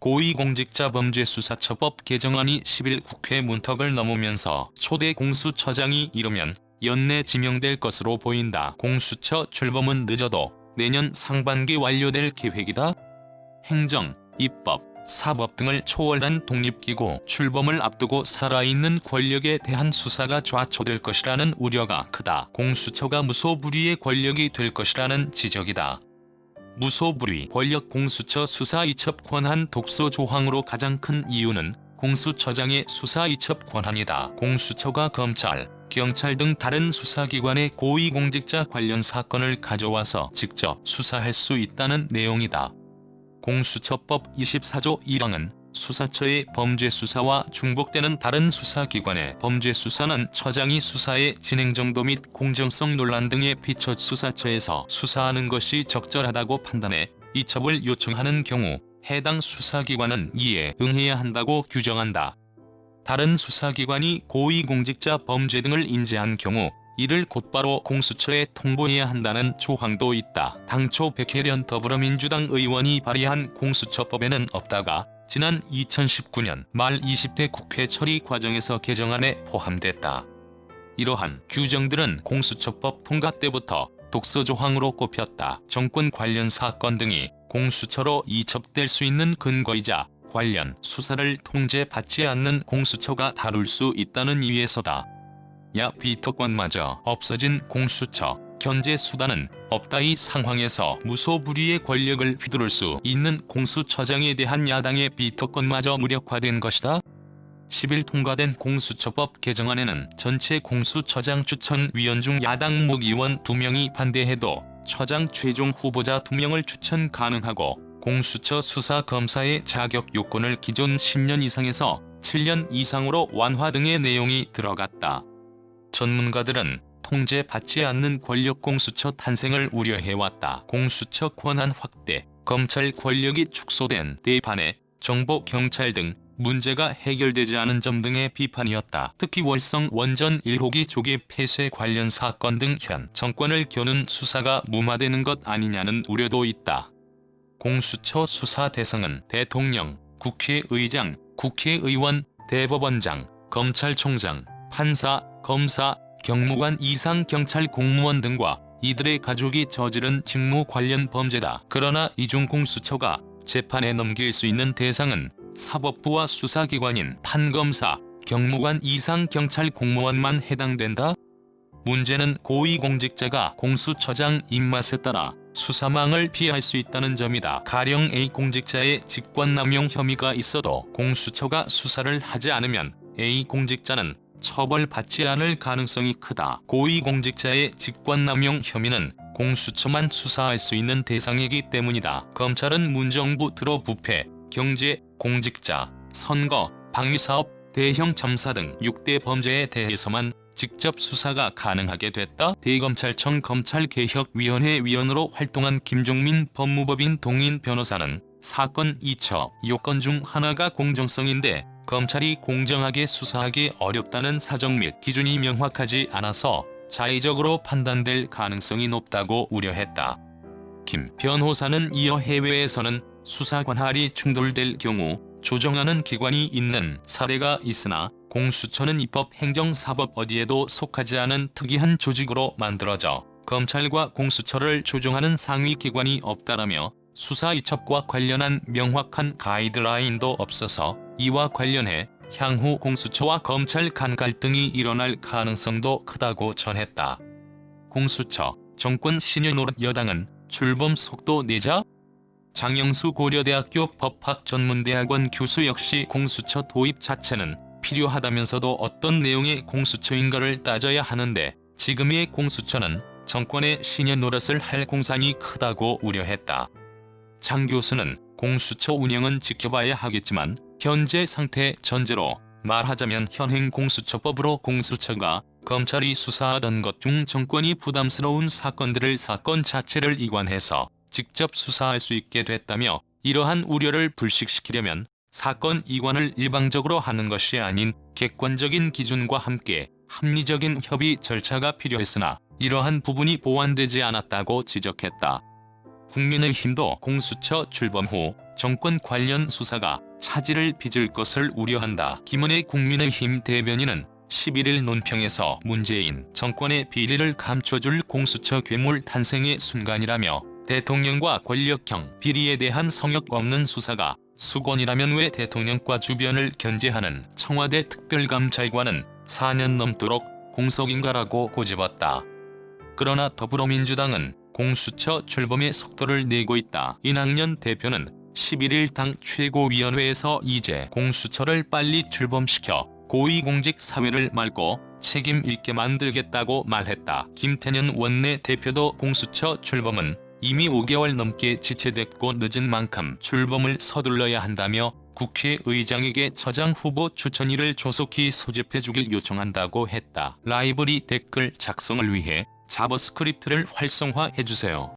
고위공직자범죄수사처법 개정안이 10일 국회 문턱을 넘으면서 초대 공수처장이 이르면 연내 지명될 것으로 보인다. 공수처 출범은 늦어도 내년 상반기 완료될 계획이다. 행정, 입법, 사법 등을 초월한 독립기구 출범을 앞두고 살아있는 권력에 대한 수사가 좌초될 것이라는 우려가 크다. 공수처가 무소불위의 권력이 될 것이라는 지적이다. 무소불위 권력 공수처 수사 이첩 권한 독소 조항으로 가장 큰 이유는 공수처장의 수사 이첩 권한이다. 공수처가 검찰, 경찰 등 다른 수사기관의 고위공직자 관련 사건을 가져와서 직접 수사할 수 있다는 내용이다. 공수처법 24조 1항은 수사처의 범죄수사와 중복되는 다른 수사기관의 범죄수사는 처장이 수사의 진행 정도 및 공정성 논란 등에 비춰 수사처에서 수사하는 것이 적절하다고 판단해 이첩을 요청하는 경우 해당 수사기관은 이에 응해야 한다고 규정한다. 다른 수사기관이 고위공직자 범죄 등을 인지한 경우 이를 곧바로 공수처에 통보해야 한다는 조항도 있다. 당초 백혜련 더불어민주당 의원이 발의한 공수처법에는 없다가 지난 2019년 말 20대 국회 처리 과정에서 개정안에 포함됐다. 이러한 규정들은 공수처법 통과 때부터 독소 조항으로 꼽혔다. 정권 관련 사건 등이 공수처로 이첩될 수 있는 근거이자 관련 수사를 통제받지 않는 공수처가 다룰 수 있다는 이유에서다. 야 비토권마저 없어진 공수처, 견제 수단은 없다. 이 상황에서 무소불위의 권력을 휘두를 수 있는 공수처장에 대한 야당의 비토권마저 무력화된 것이다. 10일 통과된 공수처법 개정안에는 전체 공수처장 추천위원 중 야당 무기원 2명이 반대해도 처장 최종 후보자 2명을 추천 가능하고 공수처 수사검사의 자격 요건을 기존 10년 이상에서 7년 이상으로 완화 등의 내용이 들어갔다. 전문가들은 통제받지 않는 권력 공수처 탄생을 우려해왔다. 공수처 권한 확대, 검찰 권력이 축소된 데 반해 정보, 경찰 등 문제가 해결되지 않은 점 등의 비판이었다. 특히 월성 원전 1호기 조기 폐쇄 관련 사건 등 현 정권을 겨눈 수사가 무마되는 것 아니냐는 우려도 있다. 공수처 수사 대상은 대통령, 국회의장, 국회의원, 대법원장, 검찰총장, 판사, 검사, 경무관 이상 경찰 공무원 등과 이들의 가족이 저지른 직무 관련 범죄다. 그러나 이중 공수처가 재판에 넘길 수 있는 대상은 사법부와 수사기관인 판검사, 경무관 이상 경찰 공무원만 해당된다. 문제는 고위공직자가 공수처장 입맛에 따라 수사망을 피할 수 있다는 점이다. 가령 A 공직자의 직권남용 혐의가 있어도 공수처가 수사를 하지 않으면 A 공직자는 처벌받지 않을 가능성이 크다. 고위공직자의 직권남용 혐의는 공수처만 수사할 수 있는 대상이기 때문이다. 검찰은 문정부 들어 부패, 경제, 공직자, 선거, 방위사업, 대형 참사 등 6대 범죄에 대해서만 직접 수사가 가능하게 됐다. 대검찰청 검찰개혁위원회 위원으로 활동한 김종민 법무법인 동인 변호사는 사건 이첩 요건 중 하나가 공정성인데 검찰이 공정하게 수사하기 어렵다는 사정 및 기준이 명확하지 않아서 자의적으로 판단될 가능성이 높다고 우려했다. 김 변호사는 이어 해외에서는 수사 관할이 충돌될 경우 조정하는 기관이 있는 사례가 있으나 공수처는 입법, 행정, 사법 어디에도 속하지 않은 특이한 조직으로 만들어져 검찰과 공수처를 조정하는 상위 기관이 없다라며 수사 이첩과 관련한 명확한 가이드라인도 없어서 이와 관련해 향후 공수처와 검찰 간 갈등이 일어날 가능성도 크다고 전했다. 공수처, 정권 신여 노릇 여당은 출범 속도 내자? 장영수 고려대학교 법학전문대학원 교수 역시 공수처 도입 자체는 필요하다면서도 어떤 내용의 공수처인가를 따져야 하는데 지금의 공수처는 정권의 신여 노릇을 할 공산이 크다고 우려했다. 장 교수는 공수처 운영은 지켜봐야 하겠지만 현재 상태 전제로 말하자면 현행 공수처법으로 공수처가 검찰이 수사하던 것 중 정권이 부담스러운 사건들을 사건 자체를 이관해서 직접 수사할 수 있게 됐다며 이러한 우려를 불식시키려면 사건 이관을 일방적으로 하는 것이 아닌 객관적인 기준과 함께 합리적인 협의 절차가 필요했으나 이러한 부분이 보완되지 않았다고 지적했다. 국민의힘도 공수처 출범 후 정권 관련 수사가 차질을 빚을 것을 우려한다. 김은혜 국민의힘 대변인은 11일 논평에서 문재인 정권의 비리를 감춰줄 공수처 괴물 탄생의 순간이라며 대통령과 권력형 비리에 대한 성역 없는 수사가 수건이라면 왜 대통령과 주변을 견제하는 청와대 특별감찰관은 4년 넘도록 공석인가라고 고집었다. 그러나 더불어민주당은 공수처 출범의 속도를 내고 있다. 이낙연 대표는 11일 당 최고위원회에서 이제 공수처를 빨리 출범시켜 고위공직 사회를 맑고 책임 있게 만들겠다고 말했다. 김태년 원내대표도 공수처 출범은 이미 5개월 넘게 지체됐고 늦은 만큼 출범을 서둘러야 한다며 국회의장에게 처장 후보 추천위를 조속히 소집해주길 요청한다고 했다. 라이브리 댓글 작성을 위해 자바스크립트를 활성화해주세요.